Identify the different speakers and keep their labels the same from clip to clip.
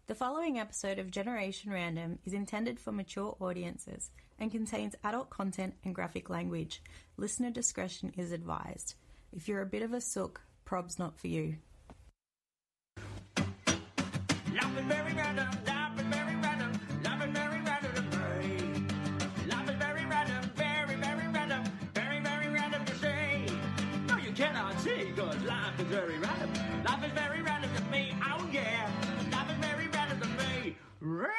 Speaker 1: The following episode of Generation Random is intended for mature audiences and contains adult content and graphic language. Listener discretion is advised. If you're a bit of a sook, prob's not for you.
Speaker 2: Life is very random, life is very random, life is very random to say. Life is very random, very, very random, very, very random to say. No, you cannot see, cause life is very random. Life is very random to me, oh yeah. Life is very random to me. Random.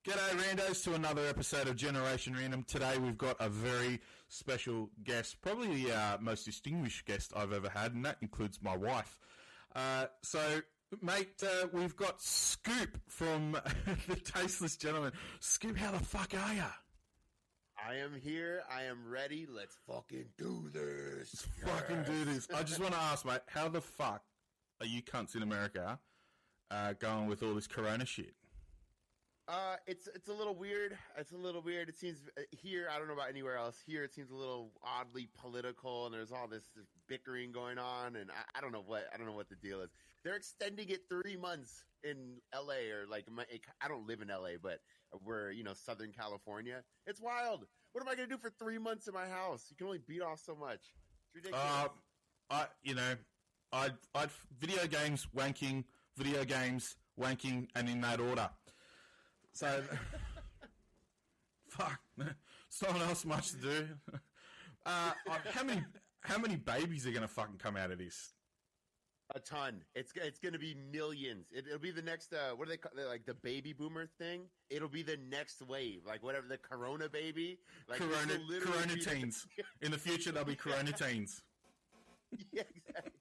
Speaker 3: G'day randos to another episode of Generation Random. Today we've got a very special guest, probably the most distinguished guest I've ever had, and that includes my wife. Mate, we've got Scoop from the Tasteless Gentleman. Scoop, how the fuck are ya?
Speaker 4: I am here. I am ready. Let's fucking do this.
Speaker 3: Fucking do this. I just want to ask, mate, how the fuck are you cunts in America going with all this corona shit?
Speaker 4: It's a little weird. It's a little weird. It seems here, I don't know about anywhere else. Here, it seems a little oddly political, and there's all this bickering going on, and I don't know what the deal is. They're extending it 3 months in LA, or like I don't live in LA, but we're Southern California. It's wild. What am I gonna do for 3 months in my house? You can only beat off so much. It's ridiculous.
Speaker 3: I'd video games, wanking, and in that order. So, fuck, it's not else much to do. How many babies are going to fucking come out of this?
Speaker 4: A ton. It's going to be millions. It'll be the next, what do they call it, like the baby boomer thing? It'll be the next wave, like whatever, the Corona baby. Like
Speaker 3: Corona teens. In the future, there'll be Corona teens.
Speaker 4: Yeah, exactly.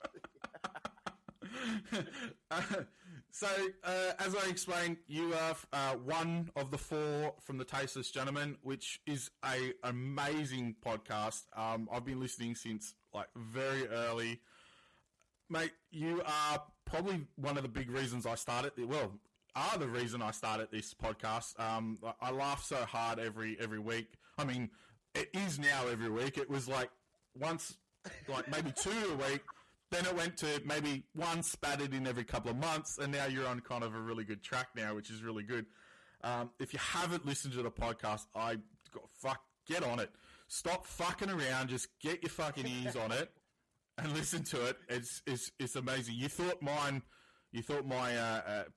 Speaker 3: As I explained, you are one of the four from the Tasteless Gentleman, which is an amazing podcast. I've been listening since like very early. Mate, you are probably one of the big reasons I started. Are the reason I started this podcast. I laugh so hard every week. I mean, it is now every week. It was like once, like maybe 2 a week. Then it went to maybe one spattered in every couple of months, and now you're on kind of a really good track now, which is really good. If you haven't listened to the podcast, get on it. Stop fucking around. Just get your fucking ears on it and listen to it. It's amazing. You thought my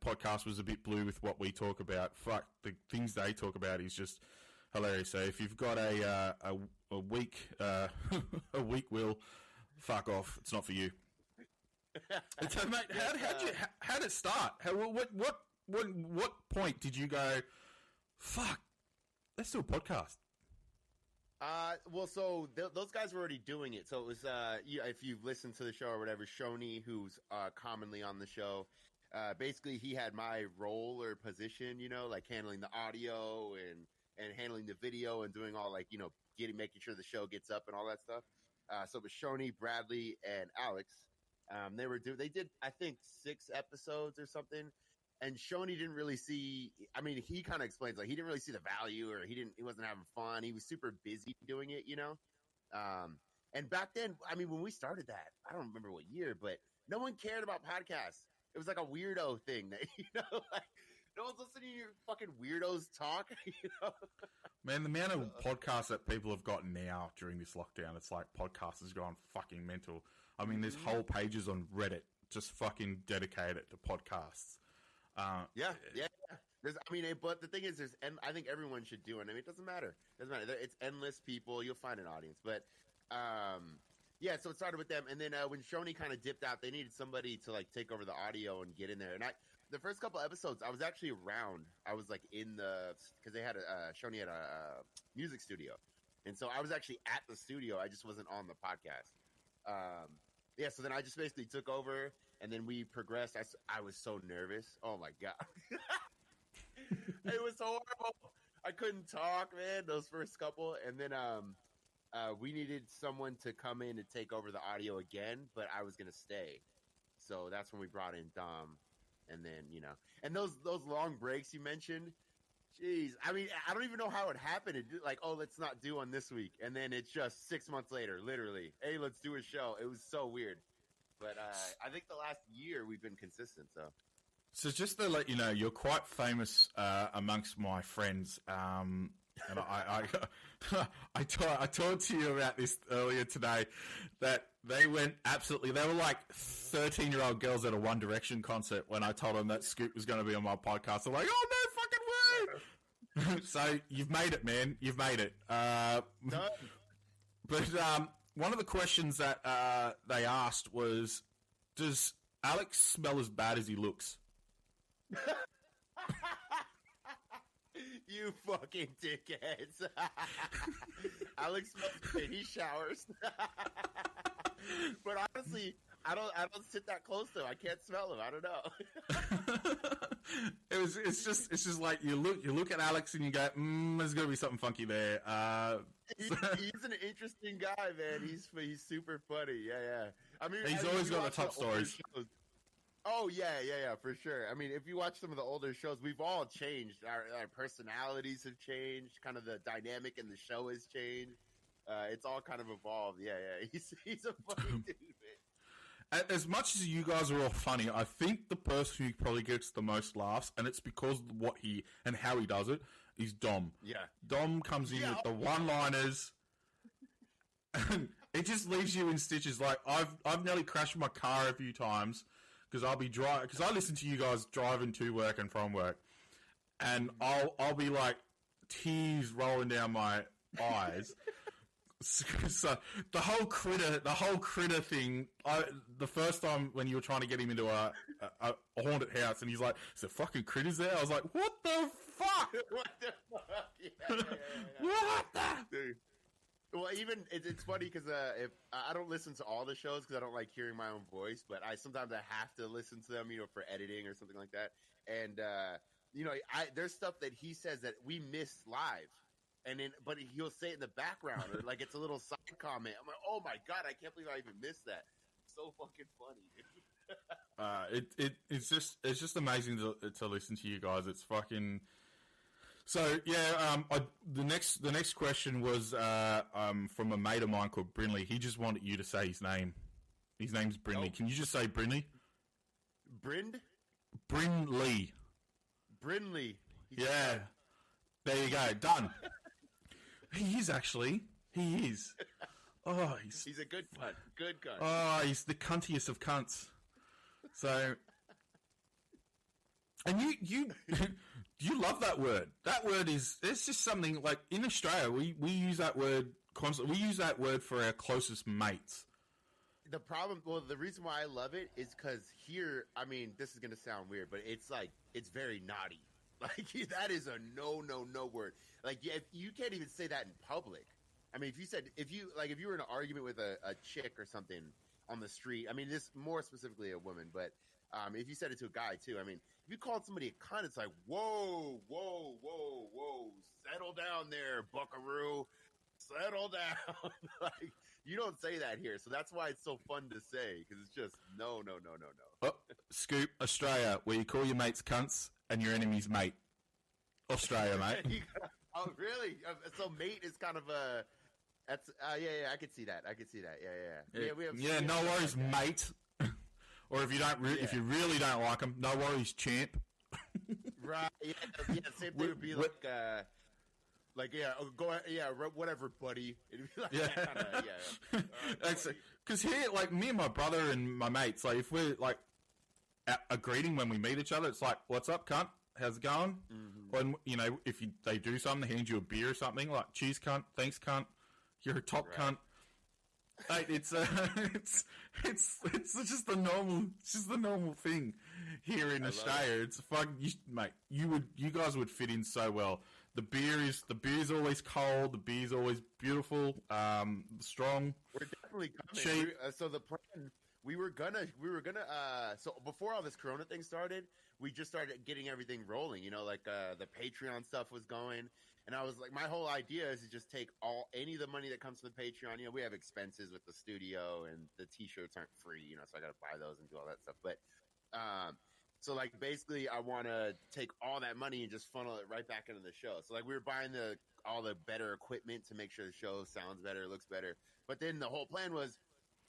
Speaker 3: podcast was a bit blue with what we talk about. Fuck, the things they talk about is just hilarious. So if you've got a weak weak will, fuck off. It's not for you. So, mate, how did it start? What point did you go, fuck, let's do a podcast?
Speaker 4: So those guys were already doing it. So it was, if you've listened to the show or whatever, Shoney, who's commonly on the show, basically he had my role or position, like handling the audio and handling the video and doing all making sure the show gets up and all that stuff. So it was Shoney, Bradley, and Alex. They did I think 6 episodes or something, and Shoney didn't really see. I mean, he kind of explains he didn't really see the value, or he wasn't having fun. He was super busy doing it, And back then, I mean, when we started that, I don't remember what year, but no one cared about podcasts. It was like a weirdo thing that no one's listening to your fucking weirdos talk,
Speaker 3: Man, the amount of podcasts that people have got now during this lockdown, it's like podcasts has gone fucking mental. I mean, there's whole pages on Reddit just fucking dedicated to podcasts.
Speaker 4: Yeah. But the thing is, I think everyone should do it. I mean, it doesn't matter. It's endless people. You'll find an audience. But, so it started with them. And then when Shoney kind of dipped out, they needed somebody to, take over the audio and get in there. And the first couple episodes, I was actually around. I was, because they had Shoney had a music studio. And so I was actually at the studio. I just wasn't on the podcast. So then I just basically took over, and then we progressed. I was so nervous. Oh, my God. It was horrible. I couldn't talk, man, those first couple. And then we needed someone to come in and take over the audio again, but I was going to stay. So that's when we brought in Dom. And then, and those long breaks you mentioned, jeez. I mean, I don't even know how it happened. Let's not do one this week. And then it's just 6 months later, literally, hey, let's do a show. It was so weird. But I think the last year we've been consistent.
Speaker 3: So just to let you know, you're quite famous amongst my friends. And I talked to you about this earlier today, that they went absolutely, they were like 13-year-old girls at a One Direction concert when I told them that Scoop was going to be on my podcast. They're like, oh, no fucking way. So you've made it, man. You've made it.
Speaker 4: Done.
Speaker 3: But one of the questions that they asked was, does Alex smell as bad as he looks?
Speaker 4: You fucking dickheads. Alex smells good. He showers. But honestly, I don't sit that close to him. I can't smell him. I don't know.
Speaker 3: It's just like you look at Alex and you go, there's gonna be something funky there.
Speaker 4: He's an interesting guy, man. He's super funny. Yeah. I mean,
Speaker 3: he's always got the top stories.
Speaker 4: Oh yeah, for sure. I mean, if you watch some of the older shows, we've all changed. Our personalities have changed. Kind of the dynamic in the show has changed. It's all kind of evolved. Yeah. He's a funny dude, man.
Speaker 3: As much as you guys are all funny, I think the person who probably gets the most laughs, and it's because of what he and how he does it, is Dom.
Speaker 4: Yeah.
Speaker 3: Dom comes in with the one-liners, and it just leaves you in stitches. Like I've nearly crashed my car a few times. Because I'll be because I listen to you guys driving to work and from work, and I'll be like tears rolling down my eyes. So the whole critter thing. The first time when you were trying to get him into a haunted house, and he's like, "Is there fucking critters there?" I was like, "What the fuck?
Speaker 4: What the fuck? Yeah.
Speaker 3: What the?"
Speaker 4: Dude. Well, even it's funny because if I don't listen to all the shows because I don't like hearing my own voice, but sometimes I have to listen to them, for editing or something like that. And there's stuff that he says that we missed live, but he'll say it in the background or like it's a little side comment. I'm like, oh my god, I can't believe I even missed that. So fucking funny.
Speaker 3: It's just amazing to listen to you guys. It's fucking. So yeah, the next question was from a mate of mine called Brinley. He just wanted you to say his name. His name's Brinley. Can you just say Brinley? Brinley.
Speaker 4: Brinley.
Speaker 3: Yeah. There you go. Done. He is actually. He is. Oh,
Speaker 4: he's a good cunt. Good cunt.
Speaker 3: Oh, he's the cuntiest of cunts. So, and you you love that word. That word it's just something like in Australia, we use that word constantly. We use that word for our closest mates.
Speaker 4: The reason why I love it is because here, I mean, this is going to sound weird, but it's very naughty. Like, that is a no word. Like, you can't even say that in public. I mean, if you were in an argument with a chick or something on the street, I mean, this more specifically a woman, but if you said it to a guy too, I mean, if you called somebody a cunt, it's like, whoa, settle down there, buckaroo, settle down. Like, you don't say that here, so that's why it's so fun to say, because it's just no.
Speaker 3: Oh, Scoop, Australia, where you call your mates cunts and your enemy's mate. Australia, mate.
Speaker 4: Oh, really? So mate is kind of a... That's yeah, I could see that. Yeah.
Speaker 3: No worries, mate. Or if you if you really don't like them, no worries, champ.
Speaker 4: Right. Yeah. Same thing would be whatever, buddy. It'd be like
Speaker 3: Because here, like me and my brother and my mates, like if we're like a greeting when we meet each other, it's like, "What's up, cunt? How's it going?" Mm-hmm. When if they do something, they hand you a beer or something, like, "Cheers, cunt. Thanks, cunt. You're a top cunt." Mate, it's just the normal thing here in Australia. It's fucking, mate. You guys would fit in so well. The beer's always cold. The beer's always beautiful, strong.
Speaker 4: We're definitely coming. So the plan, we were gonna. So before all this Corona thing started, we just started getting everything rolling. The Patreon stuff was going. And I was like, my whole idea is to just take any of the money that comes from the Patreon. We have expenses with the studio, and the T-shirts aren't free, so I got to buy those and do all that stuff. But, so like basically, I want to take all that money and just funnel it right back into the show. So like we were buying all the better equipment to make sure the show sounds better, looks better. But then the whole plan was,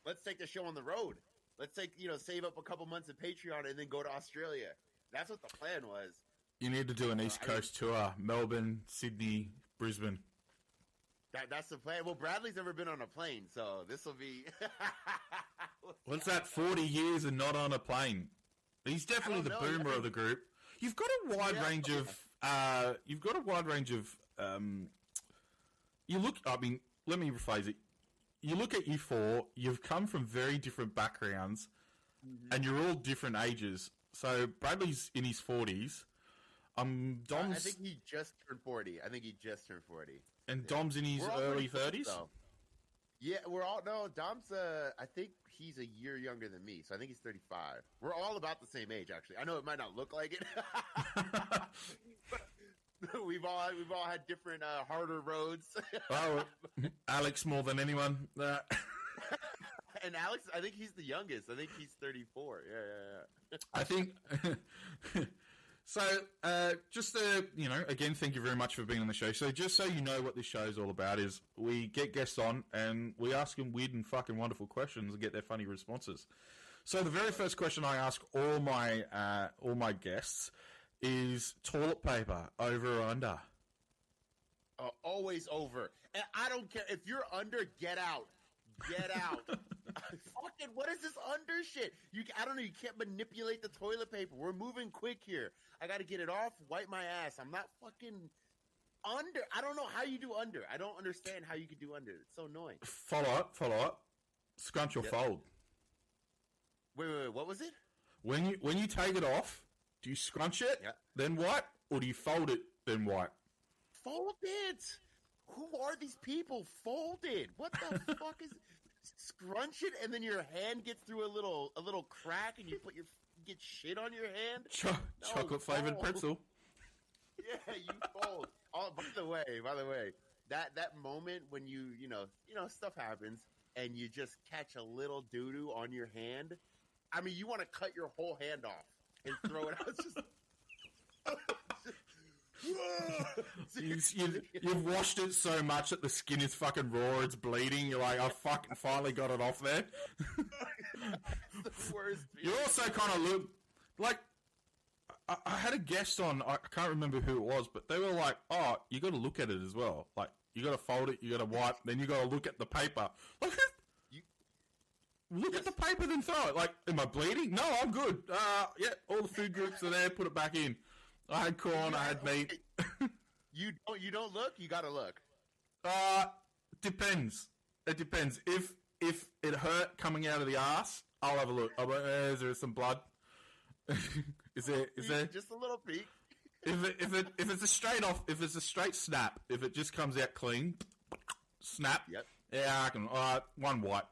Speaker 4: let's take the show on the road. Let's save up a couple months of Patreon and then go to Australia. That's what the plan was.
Speaker 3: You need to do an East Coast tour. Melbourne, Sydney, Brisbane.
Speaker 4: That's the plan. Well, Bradley's never been on a plane, so this will be...
Speaker 3: What's that, 40 years and not on a plane? He's definitely the boomer of the group. You've got a wide range of... let me rephrase it. You look at you four, you've come from very different backgrounds, and you're all different ages. So Bradley's in his 40s. Dom's...
Speaker 4: I think he just turned 40.
Speaker 3: And Dom's in his early 30s?
Speaker 4: Yeah, we're all... No, Dom's... I think he's a year younger than me, so I think he's 35. We're all about the same age, actually. I know it might not look like it. But we've all had different, harder roads.
Speaker 3: Oh, Alex more than anyone.
Speaker 4: And Alex, I think he's the youngest. I think he's 34. Yeah.
Speaker 3: I think... So, just again, thank you very much for being on the show. So, just so you know what this show is all about is we get guests on and we ask them weird and fucking wonderful questions and get their funny responses. So, the very first question I ask all my guests is toilet paper, over or under?
Speaker 4: Always over. And I don't care. If you're under, get out. Get out. Fucking, what is this under shit? I don't know. You can't manipulate the toilet paper. We're moving quick here. I got to get it off, wipe my ass. I'm not fucking under. I don't know how you do under. I don't understand how you could do under. It's so annoying.
Speaker 3: Follow up. Scrunch or fold.
Speaker 4: Wait. What was it?
Speaker 3: When you take it off, do you scrunch it, then wipe, or do you fold it, then wipe?
Speaker 4: Fold it. Who are these people? Fold it. What the fuck is... Scrunch it, and then your hand gets through a little crack, and you get shit on your hand.
Speaker 3: Chocolate flavored pretzel.
Speaker 4: Yeah, you fold. Oh, by the way, that moment when you stuff happens, and you just catch a little doo doo on your hand. I mean, you want to cut your whole hand off and throw it out. It's just.
Speaker 3: You've washed it so much that the skin is fucking raw, it's bleeding. You're like, I fucking finally got it off there.
Speaker 4: That's the worst.
Speaker 3: You also kind of look like I had a guest on. I can't remember who it was, but they were like, "Oh, you got to look at it as well. Like, you got to fold it, you got to wipe, then you got to look at the paper. Like, look at the paper, then throw it. Like, am I bleeding? No, I'm good. Yeah, all the food groups are there. Put it back in. I had corn. I had meat.
Speaker 4: You don't look. You gotta look.
Speaker 3: Depends. It depends. If it hurt coming out of the ass, I'll have a look. I'm like, is there some blood? Is there
Speaker 4: just a little peek?
Speaker 3: If it's a straight snap, if it just comes out clean, snap.
Speaker 4: Yep.
Speaker 3: Yeah, I can. One wipe.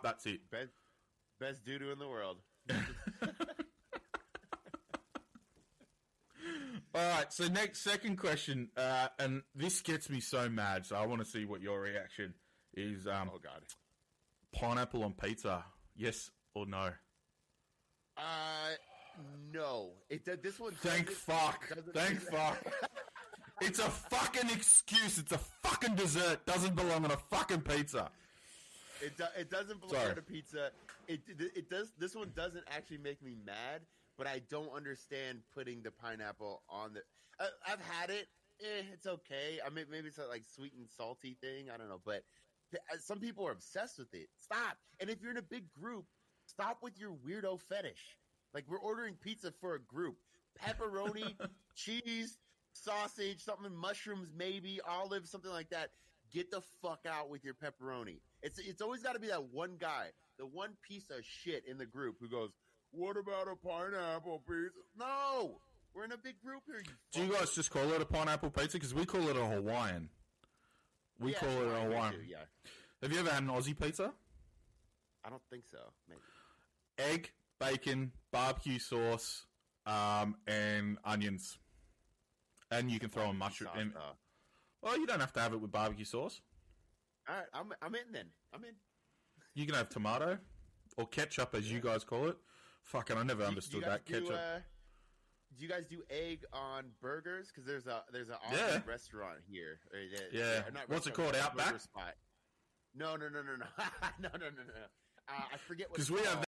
Speaker 3: That's it.
Speaker 4: Best doo-doo in the world.
Speaker 3: All right, so second question, and this gets me so mad, so I want to see what your reaction is.
Speaker 4: Oh, God.
Speaker 3: Pineapple on pizza, yes or no?
Speaker 4: No. This one...
Speaker 3: Thank fuck. It's a fucking excuse. It's a fucking dessert. Doesn't belong on a fucking pizza.
Speaker 4: It doesn't belong on a pizza. It does. This one doesn't actually make me mad. But I don't understand putting the pineapple on the... I've had it. It's okay. I mean, maybe it's a sweet and salty thing. I don't know. But some people are obsessed with it. Stop. And if you're in a big group, stop with your weirdo fetish. Like, we're ordering pizza for a group. Pepperoni, cheese, sausage, something, mushrooms, maybe, olives, something like that. Get the fuck out with your pepperoni. It's always got to be that one guy, the one piece of shit in the group who goes... What about a pineapple pizza? No! We're in a big group here.
Speaker 3: Do you guys just call it a pineapple pizza? Because we call it a Hawaiian. We call it a Hawaiian.
Speaker 4: Yeah.
Speaker 3: Have you ever had an Aussie pizza?
Speaker 4: I don't think so. Maybe.
Speaker 3: Egg, bacon, barbecue sauce, and onions. And you can throw a mushroom in. Well, you don't have to have it with barbecue sauce.
Speaker 4: All right, I'm in then. I'm in.
Speaker 3: You can have tomato or ketchup, as you guys call it. Fucking, I never understood that ketchup.
Speaker 4: Do you guys do egg on burgers? Because there's an awesome restaurant here.
Speaker 3: Yeah. What's it called? Outback?
Speaker 4: Spot. No. No. I forget what.
Speaker 3: Because we have